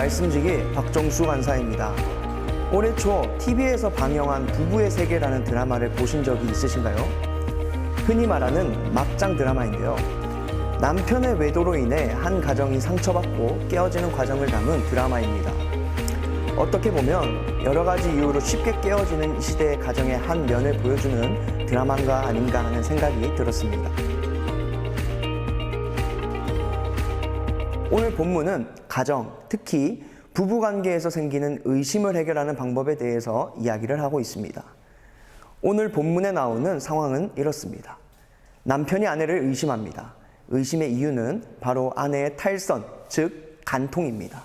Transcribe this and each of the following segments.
말씀지기 박정수 간사입니다. 올해 초 TV에서 방영한 부부의 세계라는 드라마를 보신 적이 있으신가요? 흔히 말하는 막장 드라마인데요. 남편의 외도로 인해 한 가정이 상처받고 깨어지는 과정을 담은 드라마입니다. 어떻게 보면 여러 가지 이유로 쉽게 깨어지는 이 시대의 가정의 한 면을 보여주는 드라마가 아닌가 하는 생각이 들었습니다. 오늘 본문은 가정, 특히 부부관계에서 생기는 의심을 해결하는 방법에 대해서 이야기를 하고 있습니다. 오늘 본문에 나오는 상황은 이렇습니다. 남편이 아내를 의심합니다. 의심의 이유는 바로 아내의 탈선, 즉 간통입니다.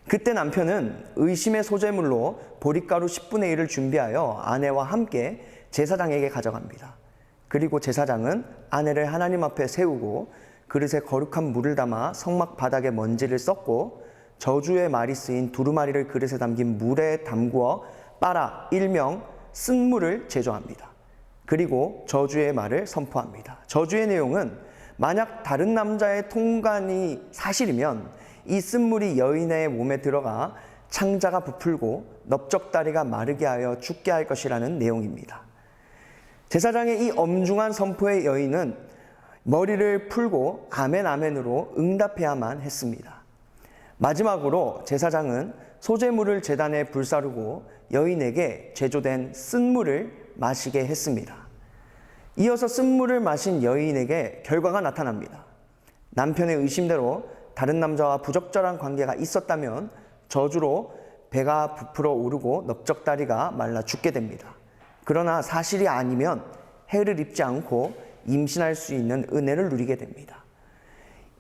그때 남편은 의심의 소재물로 보릿가루 10분의 1을 준비하여 아내와 함께 제사장에게 가져갑니다. 그리고 제사장은 아내를 하나님 앞에 세우고 그릇에 거룩한 물을 담아 성막 바닥에 먼지를 썩고 저주의 말이 쓰인 두루마리를 그릇에 담긴 물에 담구어 빨아 일명 쓴물을 제조합니다. 그리고 저주의 말을 선포합니다. 저주의 내용은 만약 다른 남자의 통관이 사실이면 이 쓴물이 여인의 몸에 들어가 창자가 부풀고 넓적다리가 마르게 하여 죽게 할 것이라는 내용입니다. 제사장의 이 엄중한 선포에 여인은 머리를 풀고 아멘 아멘으로 응답해야만 했습니다. 마지막으로 제사장은 소재물을 제단에 불사르고 여인에게 제조된 쓴물을 마시게 했습니다. 이어서 쓴물을 마신 여인에게 결과가 나타납니다. 남편의 의심대로 다른 남자와 부적절한 관계가 있었다면 저주로 배가 부풀어 오르고 넓적다리가 말라 죽게 됩니다. 그러나 사실이 아니면 해를 입지 않고 임신할 수 있는 은혜를 누리게 됩니다.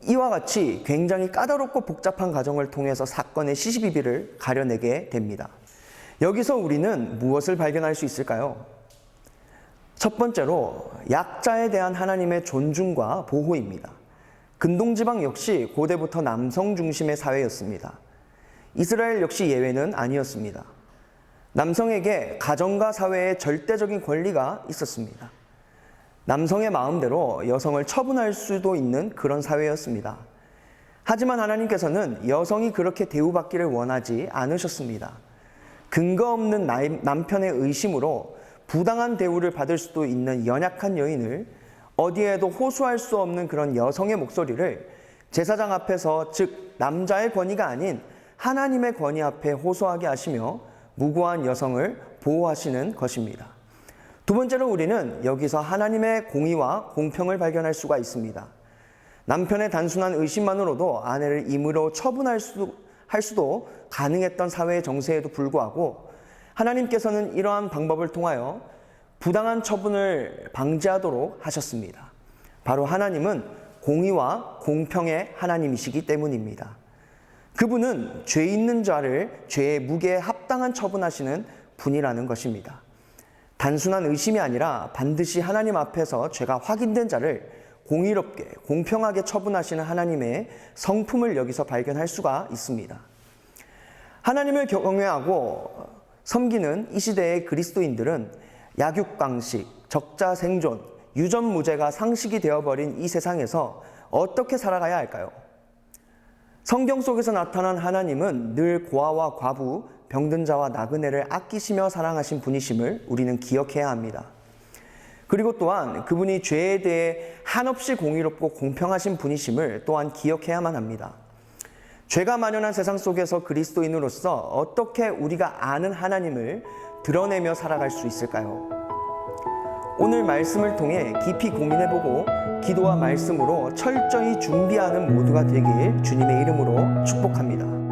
이와 같이 굉장히 까다롭고 복잡한 과정을 통해서 사건의 시시비비를 가려내게 됩니다. 여기서 우리는 무엇을 발견할 수 있을까요? 첫 번째로 약자에 대한 하나님의 존중과 보호입니다. 근동지방 역시 고대부터 남성 중심의 사회였습니다. 이스라엘 역시 예외는 아니었습니다. 남성에게 가정과 사회에 절대적인 권리가 있었습니다. 남성의 마음대로 여성을 처분할 수도 있는 그런 사회였습니다. 하지만 하나님께서는 여성이 그렇게 대우받기를 원하지 않으셨습니다. 근거 없는 남편의 의심으로 부당한 대우를 받을 수도 있는 연약한 여인을 어디에도 호소할 수 없는 그런 여성의 목소리를 제사장 앞에서, 즉 남자의 권위가 아닌 하나님의 권위 앞에 호소하게 하시며 무고한 여성을 보호하시는 것입니다. 두 번째로 우리는 여기서 하나님의 공의와 공평을 발견할 수가 있습니다. 남편의 단순한 의심만으로도 아내를 임의로 처분할 수도 가능했던 사회의 정세에도 불구하고 하나님께서는 이러한 방법을 통하여 부당한 처분을 방지하도록 하셨습니다. 바로 하나님은 공의와 공평의 하나님이시기 때문입니다. 그분은 죄 있는 자를 죄의 무게에 합당한 처분하시는 분이라는 것입니다. 단순한 의심이 아니라 반드시 하나님 앞에서 죄가 확인된 자를 공의롭게 공평하게 처분하시는 하나님의 성품을 여기서 발견할 수가 있습니다. 하나님을 경외하고 섬기는 이 시대의 그리스도인들은 약육강식, 적자생존, 유전무죄가 상식이 되어버린 이 세상에서 어떻게 살아가야 할까요? 성경 속에서 나타난 하나님은 늘 고아와 과부, 병든 자와 나그네를 아끼시며 사랑하신 분이심을 우리는 기억해야 합니다. 그리고 또한 그분이 죄에 대해 한없이 공의롭고 공평하신 분이심을 또한 기억해야만 합니다. 죄가 만연한 세상 속에서 그리스도인으로서 어떻게 우리가 아는 하나님을 드러내며 살아갈 수 있을까요? 오늘 말씀을 통해 깊이 고민해보고 기도와 말씀으로 철저히 준비하는 모두가 되길 주님의 이름으로 축복합니다.